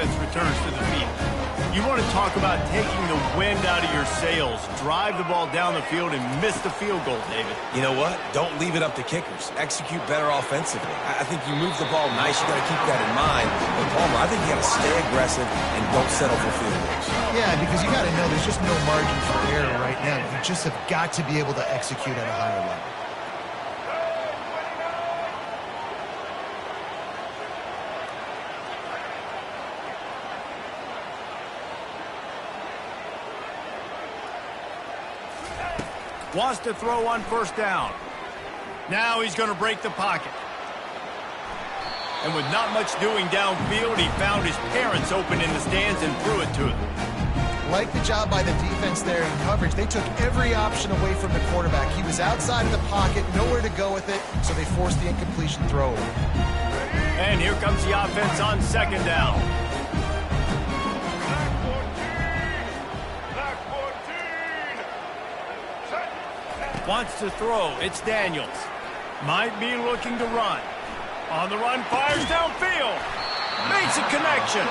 offense returns to the field. You want to talk about taking the wind out of your sails. Drive the ball down the field and miss the field goal, David. You know what? Don't leave it up to kickers. Execute better offensively. I think you move the ball nice. You got to keep that in mind. But Palmer, I think you got to stay aggressive and don't settle for field goals. Yeah, because you got to know there's just no margin for error right now. You just have got to be able to execute at a higher level. Wants to throw on first down. Now he's going to break the pocket. And with not much doing downfield, he found his parents open in the stands and threw it to them. Like the job by the defense there in coverage. They took every option away from the quarterback. He was outside of the pocket, nowhere to go with it, so they forced the incompletion throw. And here comes the offense on second down. Wants to throw. It's Daniels. Might be looking to run. On the run, fires downfield. Makes a connection.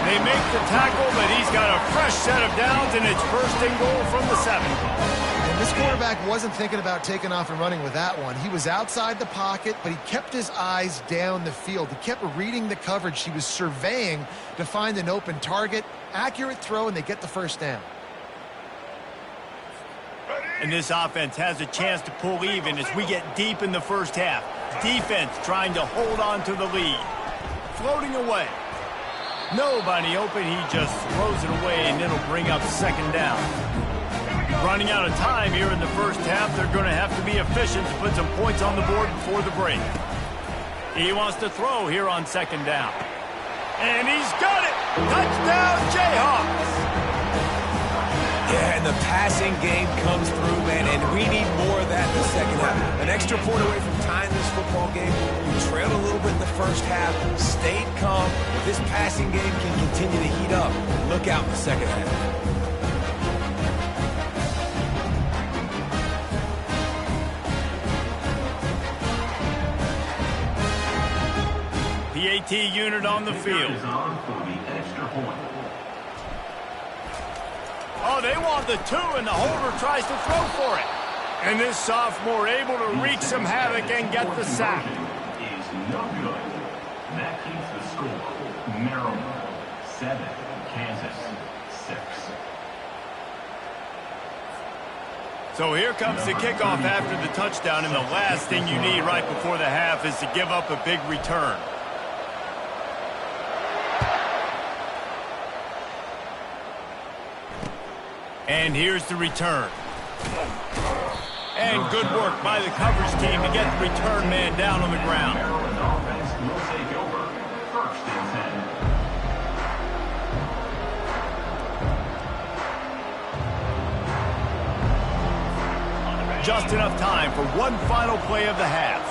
They make the tackle, but he's got a fresh set of downs, and it's first and goal from the 7. And this quarterback wasn't thinking about taking off and running with that one. He was outside the pocket, but he kept his eyes down the field. He kept reading the coverage. He was surveying to find an open target. Accurate throw, and they get the first down. And this offense has a chance to pull even as we get deep in the first half. Defense trying to hold on to the lead. Floating away. Nobody open. He just throws it away, and it'll bring up second down. Running out of time here in the first half. They're going to have to be efficient to put some points on the board before the break. He wants to throw here on second down. And he's got it! Touchdown, Jayhawks! Yeah, and the passing game comes through, man, and we need more of that in the second half. An extra point away from tying this football game. You trailed a little bit in the first half, stayed calm. This passing game can continue to heat up. Look out in the second half. PAT unit on the field. Oh, they want the 2, and the holder tries to throw for it. And this sophomore able to wreak some havoc and get the sack. Is no good. That keeps the score. Maryland 7, Kansas 6. So here comes the kickoff after the touchdown, and the last thing you need right before the half is to give up a big return. And here's the return. And good work by the coverage team to get the return man down on the ground. Maryland offense will take over. First and 10. Just enough time for one final play of the half.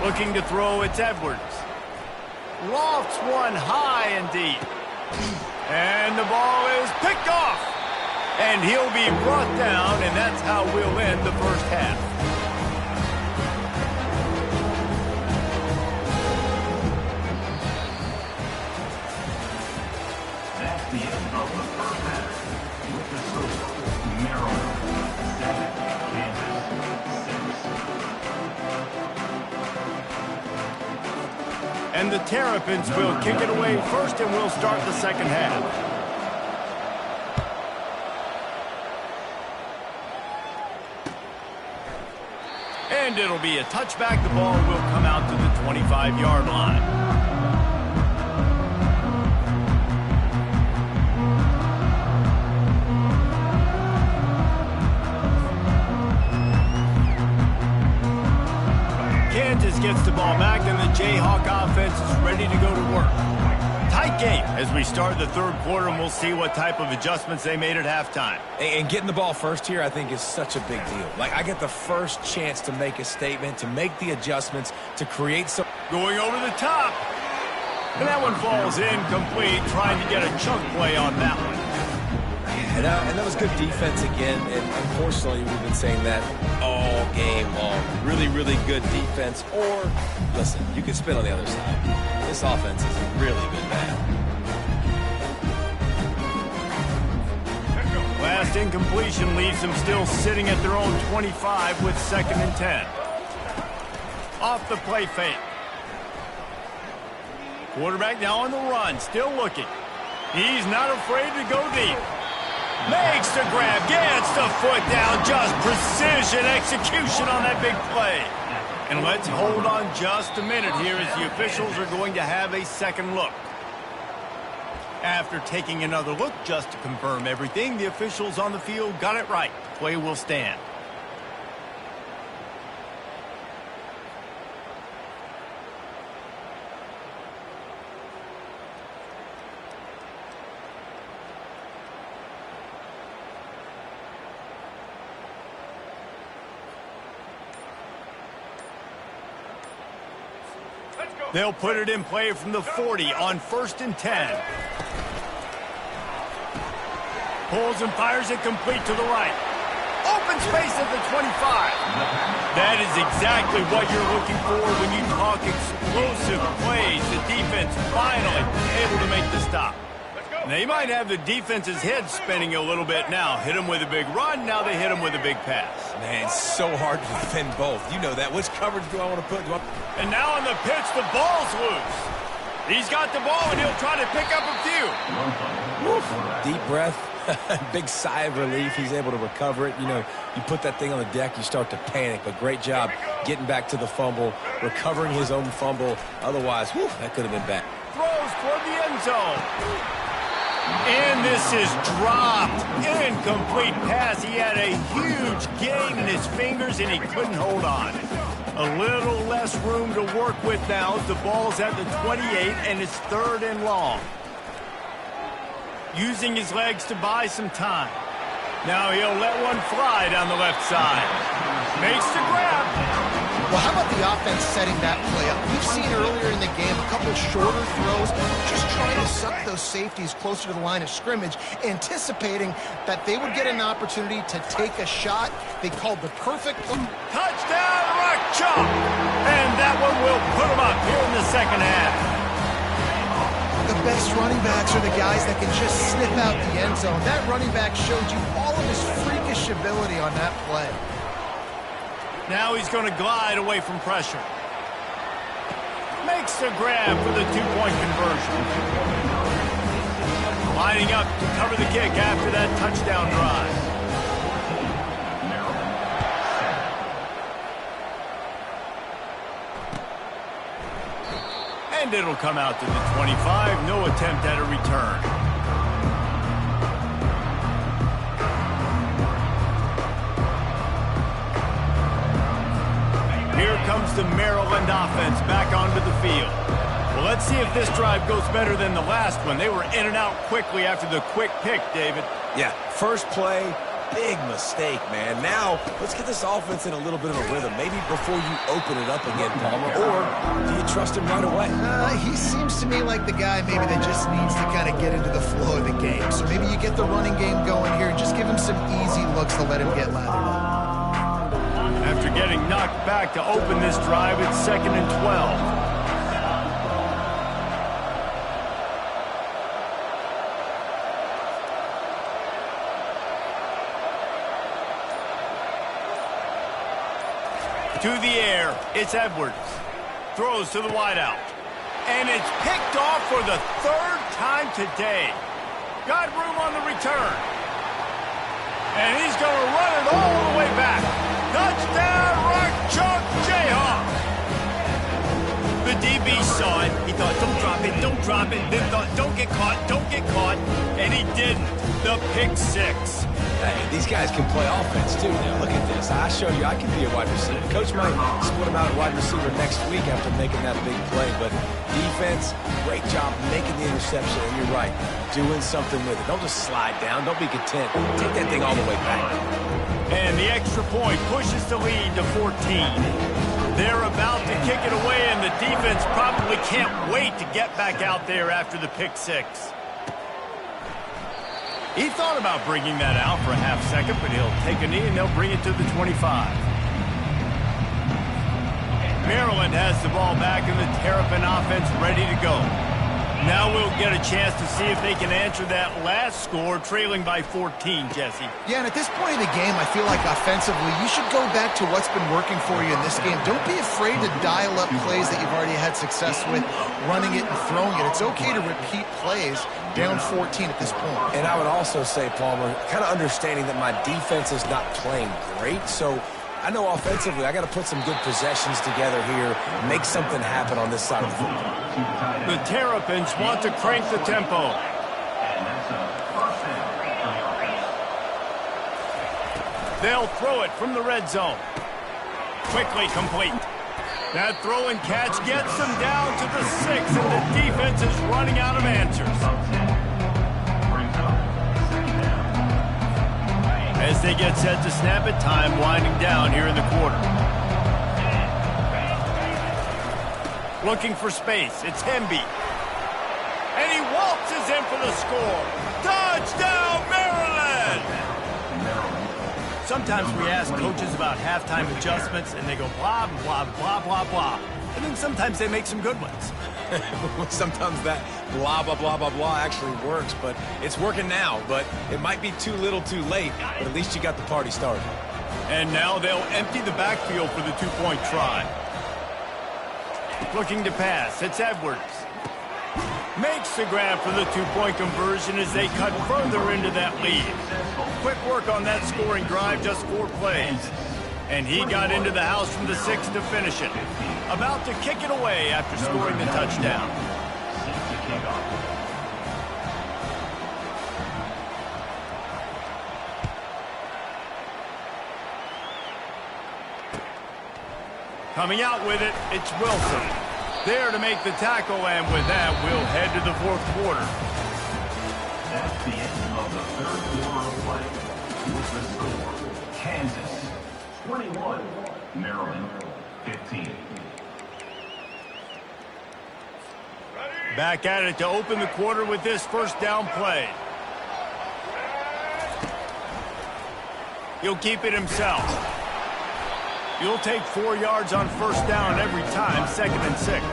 Looking to throw, it's Edwards. Lofts one high and deep. And the ball is picked off. And he'll be brought down, and that's how we'll end the first half. That's the end of the first half. With the score, Maryland 7, Kansas 6. And the Terrapins will kick it away first, and we'll start the second half. And it'll be a touchback. The ball will come out to the 25-yard line. Kansas gets the ball back, and the Jayhawk offense is ready to go to work. Tight game as we start the third quarter, and we'll see what type of adjustments they made at halftime. And getting the ball first here, I think, is such a big deal. Like, I get the first chance to make a statement, to make the adjustments, to create some... Going over the top. And that one falls incomplete, trying to get a chunk play on that one. And that was good defense again. And unfortunately, we've been saying that all game long. Really, really good defense. Or, listen, you can spin on the other side. This offense has really been bad. Last incompletion leaves them still sitting at their own 25 with 2nd and 10. Off the play fake. Quarterback now on the run, still looking. He's not afraid to go deep. Makes the grab, gets the foot down, just precision execution on that big play. And let's hold on just a minute here as the officials are going to have a second look. After taking another look just to confirm everything, the officials on the field got it right. Play will stand. They'll put it in play from the 40 on 1st and 10. Pulls and fires it complete to the right. Open space at the 25. That is exactly what you're looking for when you talk explosive plays. The defense finally able to make the stop. They might have the defense's head spinning a little bit now. Hit him with a big run, now they hit him with a big pass. Man, so hard to defend both. You know that. Which coverage do I want to put? And now on the pitch, the ball's loose. He's got the ball, and he'll try to pick up a few. Deep breath, big sigh of relief. He's able to recover it. You know, you put that thing on the deck, you start to panic. But great job getting back to the fumble, recovering his own fumble. Otherwise, that could have been bad. Throws toward the end zone. And this is dropped. Incomplete pass. He had a huge gain in his fingers, and he couldn't hold on. A little less room to work with now as the ball's at the 28, and it's 3rd and long. Using his legs to buy some time. Now he'll let one fly down the left side. Makes the grab. Well, how about the offense setting that play up? We've seen earlier in the game a couple shorter throws, just trying to suck those safeties closer to the line of scrimmage, anticipating that they would get an opportunity to take a shot. They called the perfect touchdown, Rock Chalk! And that one will put him up here in the 2nd half. The best running backs are the guys that can just sniff out the end zone. That running back showed you all of his freakish ability on that play. Now he's going to glide away from pressure. Makes the grab for the 2-point conversion. Lining up to cover the kick after that touchdown drive. And it'll come out to the 25. No attempt at a return. Here comes the Maryland offense back onto the field. Well, let's see if this drive goes better than the last one. They were in and out quickly after the quick pick, David. Yeah, first play, big mistake, man. Now, let's get this offense in a little bit of a rhythm. Maybe before you open it up again, Palmer, or do you trust him right away? He seems to me like the guy maybe that just needs to kind of get into the flow of the game. So maybe you get the running game going here and just give him some easy looks to let him get lathered up. After getting knocked back to open this drive, it's 2nd and 12. To the air, it's Edwards. Throws to the wideout. And it's picked off for the 3rd time today. Got room on the return. And he's going to run it all the way back. Touchdown, Rock Chalk Jayhawk. The DB saw it. He thought, don't drop it, don't drop it. Then thought, don't get caught, don't get caught. And he didn't. The pick 6. Hey, these guys can play offense, too. Now, look at this. I show you I can be a wide receiver. Coach might split him out at wide receiver next week after making that big play. But defense, great job making the interception. And you're right, doing something with it. Don't just slide down. Don't be content. Take that thing all the way back. And the extra point pushes the lead to 14. They're about to kick it away, and the defense probably can't wait to get back out there after the pick 6. He thought about bringing that out for a half second, but he'll take a knee and they'll bring it to the 25. Maryland has the ball back and the Terrapin offense ready to go. Now we'll get a chance to see if they can answer that last score, trailing by 14, Jesse. Yeah, and at this point in the game, I feel like offensively, you should go back to what's been working for you in this game. Don't be afraid to dial up plays that you've already had success with, running it and throwing it. It's okay to repeat plays down 14 at this point. And I would also say, Palmer, kind of understanding that my defense is not playing great, so I know offensively I got to put some good possessions together here, make something happen on this side of the football. The Terrapins want to crank the tempo. They'll throw it from the red zone. Quickly complete. That throw and catch gets them down to the 6, and the defense is running out of answers. As they get set to snap it, time winding down here in the quarter. Looking for space, it's Hemby. And he waltzes in for the score. Touchdown, Maryland! Sometimes we ask coaches about halftime adjustments, and they go blah, blah, blah, blah, blah. And then sometimes they make some good ones. Sometimes that blah, blah, blah, blah, blah actually works, but it's working now. But it might be too little too late, but at least you got the party started. And now they'll empty the backfield for the two-point try. Looking to pass, it's Edwards. Makes the grab for the two-point conversion as they cut further into that lead. Quick work on that scoring drive, just 4 plays. And he got into the house from the 6 to finish it. About to kick it away after scoring the touchdown. Coming out with it, it's Wilson. There to make the tackle, and with that, we'll head to the 4th quarter. That's the end of the 3rd quarter of play. With the score, Kansas 21, Maryland 15. Back at it to open the quarter with this first down play. He'll keep it himself. He'll take 4 yards on first down every time, 2nd and 6.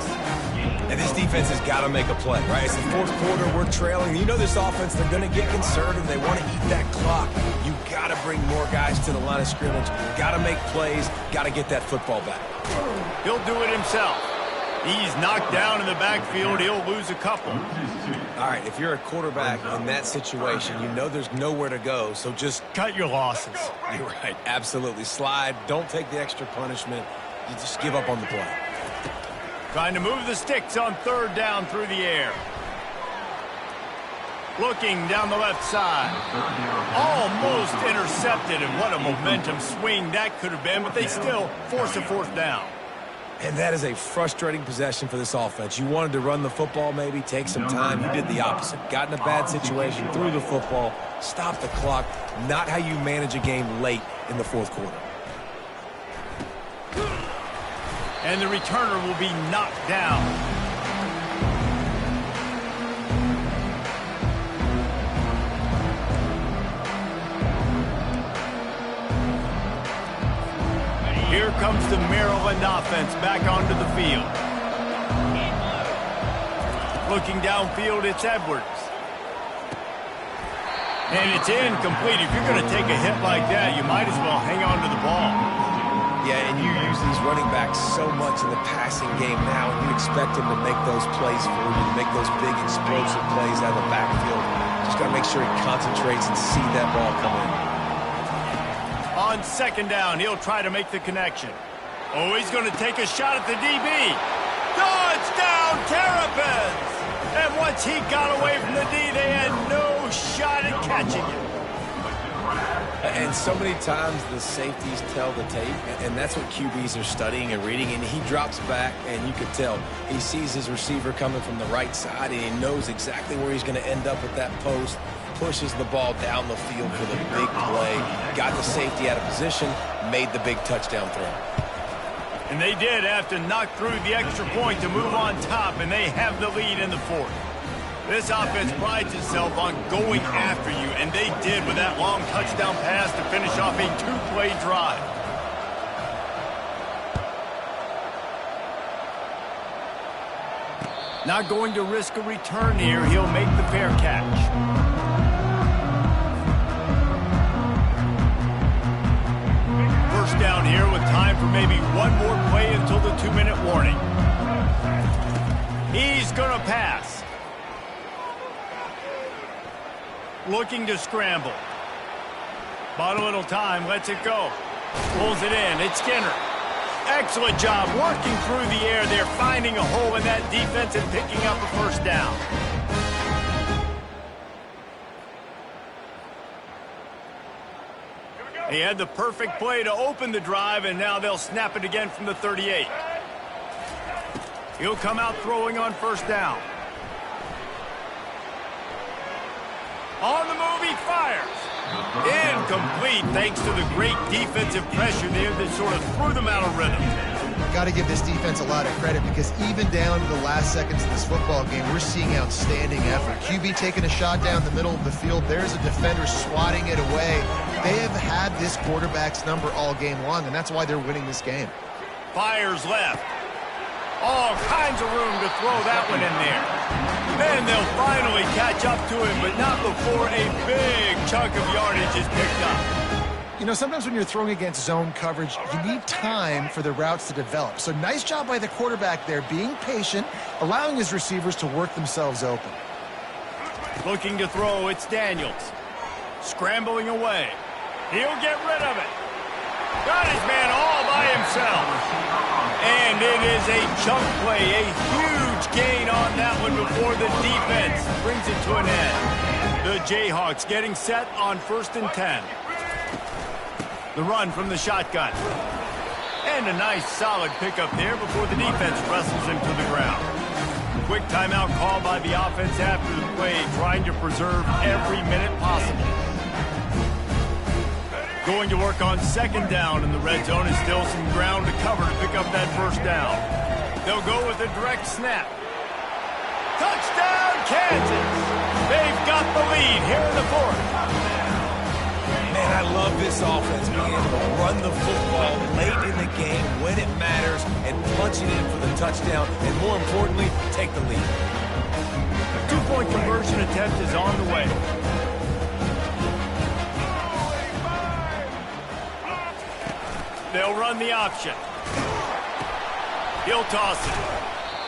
And this defense has got to make a play, right? It's the 4th quarter, we're trailing. You know this offense, they're going to get conservative. They want to eat that clock. You got to bring more guys to the line of scrimmage. Got to make plays. Got to get that football back. He'll do it himself. He's knocked down in the backfield. He'll lose a couple. All right, if you're a quarterback in that situation, you know there's nowhere to go, so just cut your losses. You're right, absolutely. Slide, don't take the extra punishment. You just give up on the play. Trying to move the sticks on 3rd down through the air. Looking down the left side. Almost intercepted, and what a momentum swing that could have been, but they still force a 4th down. And that is a frustrating possession for this offense. You wanted to run the football, maybe take some time. You did the opposite. Got in a bad situation, threw the football, stopped the clock. Not how you manage a game late in the 4th quarter. And the returner will be knocked down. Here comes the Maryland offense back onto the field. Looking downfield, it's Edwards. And it's incomplete. If you're going to take a hit like that, you might as well hang on to the ball. Yeah, and you use these running backs so much in the passing game now, and you expect them to make those plays for you, to make those big explosive plays out of the backfield. Just got to make sure he concentrates and see that ball come in. On 2nd down, he'll try to make the connection. Oh, he's going to take a shot at the DB. Touchdown, Terrapins! And once he got away from the D, they had no shot at catching him. And so many times the safeties tell the tape, and that's what QBs are studying and reading, and he drops back, and you can tell he sees his receiver coming from the right side, and he knows exactly where he's going to end up with that post, pushes the ball down the field for the big play, got the safety out of position, made the big touchdown throw. And they did have to knock through the extra point to move on top, and they have the lead in the 4th. This offense prides itself on going after you, and they did with that long touchdown pass to finish off a two-play drive. Not going to risk a return here. He'll make the fair catch. First down here with time for maybe one more play until the 2-minute warning. He's going to pass. Looking to scramble. Bought a little time, lets it go. Pulls it in, it's Skinner. Excellent job working through the air there, finding a hole in that defense and picking up a first down. He had the perfect play to open the drive, and now they'll snap it again from the 38. He'll come out throwing on first down. On the move, he fires. Incomplete, thanks to the great defensive pressure there that sort of threw them out of rhythm. Got to give this defense a lot of credit because even down to the last seconds of this football game, we're seeing outstanding effort. QB taking a shot down the middle of the field. There's a defender swatting it away. They have had this quarterback's number all game long, and that's why they're winning this game. Fires left. All kinds of room to throw that one in there. Then they'll finally catch up to him, but not before a big chunk of yardage is picked up. You know, sometimes when you're throwing against zone coverage, you need time for the routes to develop. So nice job by the quarterback there, being patient, allowing his receivers to work themselves open. Looking to throw, it's Daniels. Scrambling away. He'll get rid of it. Got his man all by himself. And it is a chunk play, a huge gain on that one before the defense brings it to an end. The Jayhawks getting set on 1st and 10. The run from the shotgun. And a nice solid pickup there before the defense wrestles him to the ground. Quick timeout call by the offense after the play, trying to preserve every minute possible. Going to work on 2nd down, and the red zone is still some ground to cover to pick up that first down. They'll go with a direct snap. Touchdown, Kansas! They've got the lead here in the 4th. Man, I love this offense being able to run the football late in the game when it matters and punch it in for the touchdown, and more importantly, take the lead. A 2-point conversion attempt is on the way. They'll run the option. He'll toss it.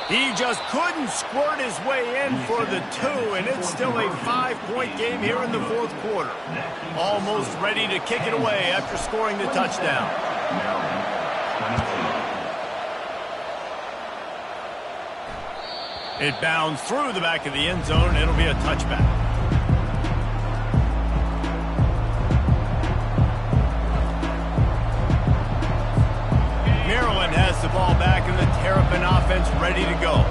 He just couldn't squirt his way in for the 2, and it's still a 5-point game here in the 4th quarter. Almost ready to kick it away after scoring the touchdown. It bounds through the back of the end zone, and it'll be a touchback. Maryland has the ball back and the Terrapin offense ready to go.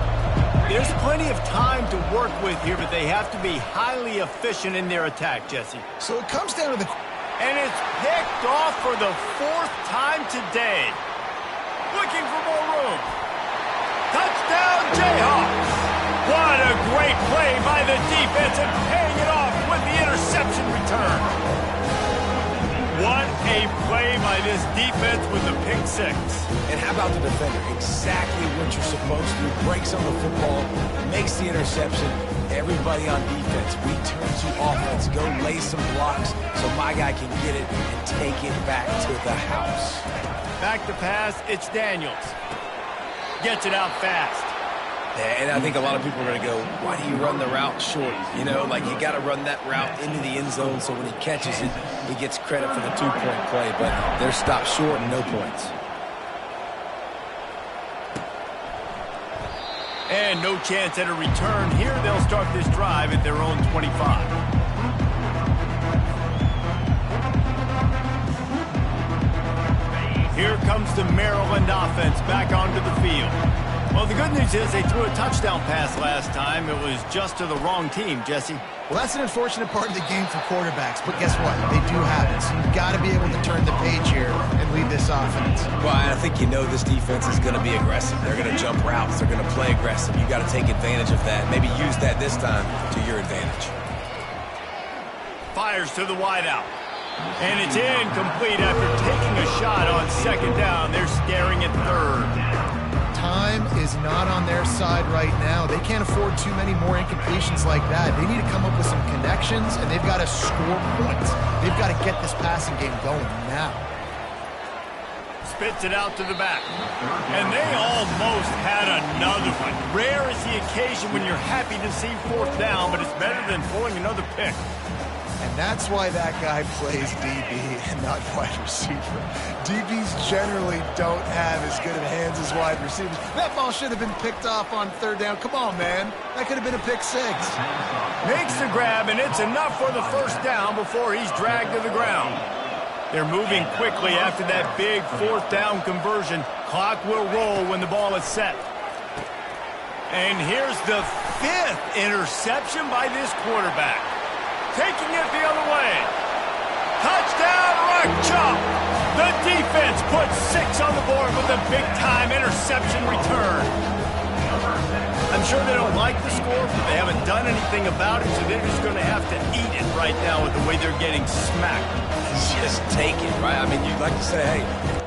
There's plenty of time to work with here, but they have to be highly efficient in their attack, Jesse. So it comes down to the... And it's picked off for the 4th time today. Looking for more room. Touchdown, Jayhawks! What a great play by the defense and paying it off with the interception return. What a play by this defense with the pick 6. And how about the defender? Exactly what you're supposed to do. Breaks on the football, makes the interception. Everybody on defense, we turn to offense. Go lay some blocks so my guy can get it and take it back to the house. Back to pass, it's Daniels. Gets it out fast. And I think a lot of people are going to go, why do you run the route short? You know, like you got to run that route into the end zone so when he catches it, he gets credit for the 2-point play. But they're stopped short and no points. And no chance at a return here. They'll start this drive at their own 25. Here comes the Maryland offense back onto the field. Well, the good news is they threw a touchdown pass last time. It was just to the wrong team, Jesse. Well, that's an unfortunate part of the game for quarterbacks, but guess what? They do have it, so you've got to be able to turn the page here and lead this offense. Well, I think think you know this defense is going to be aggressive. They're going to jump routes. They're going to play aggressive. You got to take advantage of that. Maybe use that this time to your advantage. Fires to the wideout. And it's incomplete after taking a shot on second down. They're staring at third. Time is not on their side right now. They can't afford too many more incompletions like that. They need to come up with some connections, and they've got to score points. They've got to get this passing game going now. Spits it out to the back. And they almost had another one. Rare is the occasion when you're happy to see fourth down, but it's better than pulling another pick. And that's why that guy plays DB and not wide receiver. DBs generally don't have as good of hands as wide receivers. That ball should have been picked off on third down. Come on, man. That could have been a pick six. Makes the grab, and it's enough for the first down before he's dragged to the ground. They're moving quickly after that big fourth down conversion. Clock will roll when the ball is set. And here's the 5th interception by this quarterback. Taking it the other way. Touchdown, Rock Chalk. The defense puts 6 on the board with a big-time interception return. I'm sure they don't like the score, but they haven't done anything about it, so they're just going to have to eat it right now with the way they're getting smacked. Just take it, right? I mean, you'd like to say, hey,